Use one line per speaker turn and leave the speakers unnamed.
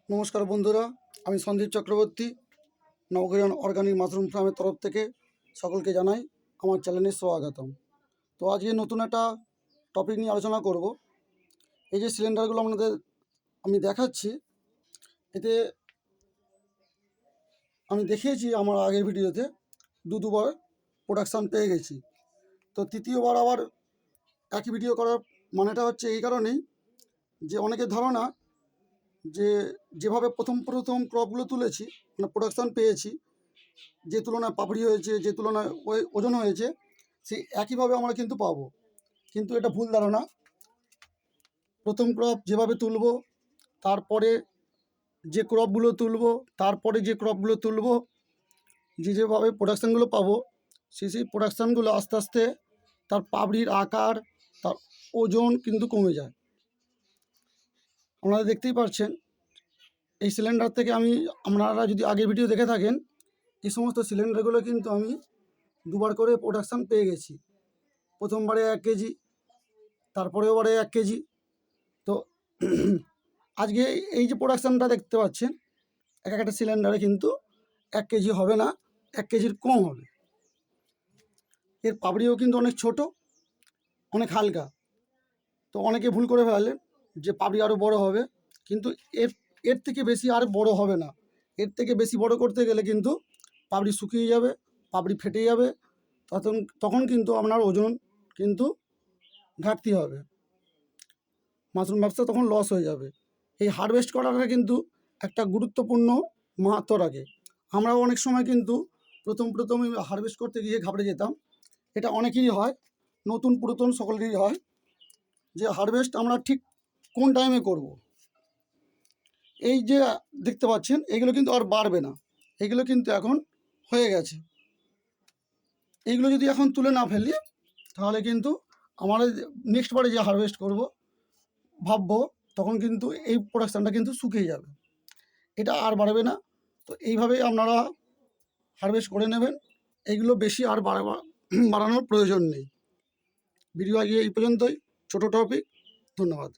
নমস্কার বন্ধুরা, আমি সন্দীপ চক্রবর্তী নবগ্রহণ অর্গানিক মাশরুম ফার্মের তরফ থেকে সকলকে জানাই আমার চ্যানেলে স্বাগতম। তো আজকে নতুন একটা টপিক নিয়ে আলোচনা করব। এই যে সিলিন্ডারগুলো আমি দেখাচ্ছি, এতে আমি দেখিয়েছি আমার আগের ভিডিওতে দুবার প্রোডাকশান পেয়ে গেছি। তো তৃতীয়বার আবার একই ভিডিও করার মানেটা হচ্ছে এই কারণেই যে অনেকের ধারণা যে যেভাবে প্রথম ক্রপগুলো তুলেছি, মানে প্রোডাকশান পেয়েছি, যে তুলনায় পাপড়ি হয়েছে, যে তুলনায় ওজন হয়েছে, সেই একইভাবে আমরা কিন্তু পাবো। কিন্তু এটা ভুল ধারণা। প্রথম ক্রপ যেভাবে তুলব, তারপরে যে ক্রপগুলো তুলব, তারপরে যে ক্রপগুলো তুলব, যেভাবে প্রোডাকশানগুলো পাবো, সেই প্রোডাকশানগুলো আস্তে আস্তে তার পাপড়ির আকার, তার ওজন কিন্তু কমে যায়। আপনারা দেখতেই পাচ্ছেন এই সিলিন্ডার থেকে আপনারা যদি আগের ভিডিও দেখে থাকেন, এই সমস্ত সিলিন্ডারগুলো কিন্তু আমি দুবার করে প্রোডাকশান পেয়ে গেছি। প্রথমবারে 1 কেজি, তারপরেও বারে 1 কেজি। তো আজকে এই যে প্রোডাকশানটা দেখতে পাচ্ছেন, একটা সিলিন্ডারে কিন্তু 1 কেজি হবে না, 1 কেজির কম হবে। এর পাপড়িও কিন্তু অনেক ছোট, অনেক হালকা। তো অনেকে ভুল করে ফেলেন যে পাপড়ি আরও বড় হবে, কিন্তু এর থেকে বেশি আর বড় হবে না। এর থেকে বেশি বড় করতে গেলে কিন্তু পাপড়ি শুকিয়ে যাবে, পাপড়ি ফেটে যাবে, তখন কিন্তু আপনার ওজন কিন্তু ঘাটতি হবে, মাশরুম ব্যবসা তখন লস হয়ে যাবে। এই হারভেস্ট করাটা কিন্তু একটা গুরুত্বপূর্ণ মাহাত্ম্য রাখে। আমরাও অনেক সময় কিন্তু প্রথম হারভেস্ট করতে গিয়ে ঘাবড়ে যেতাম। এটা অনেকেরই হয়, নতুন পুরাতন সকলেরই হয়, যে হারভেস্ট আমরা ঠিক কোন টাইমে করব। এই যে দেখতে পাচ্ছেন, এগুলো কিন্তু আর বাড়বে না, এগুলো কিন্তু এখন হয়ে গেছে। এইগুলো যদি এখন তুলে না ফেলি, তাহলে কিন্তু আমরা নেক্সট বারে যে হারভেস্ট করব ভাববো, তখন কিন্তু এই প্রোডাকশানটা কিন্তু শুকিয়ে যাবে, এটা আর বাড়বে না। তো এইভাবেই আপনারা হারভেস্ট করে নেবেন, এইগুলো বেশি আর বাড়ানোর প্রয়োজন নেই। ভিডিও আগে এই পর্যন্তই, ছোটো টপিক। ধন্যবাদ।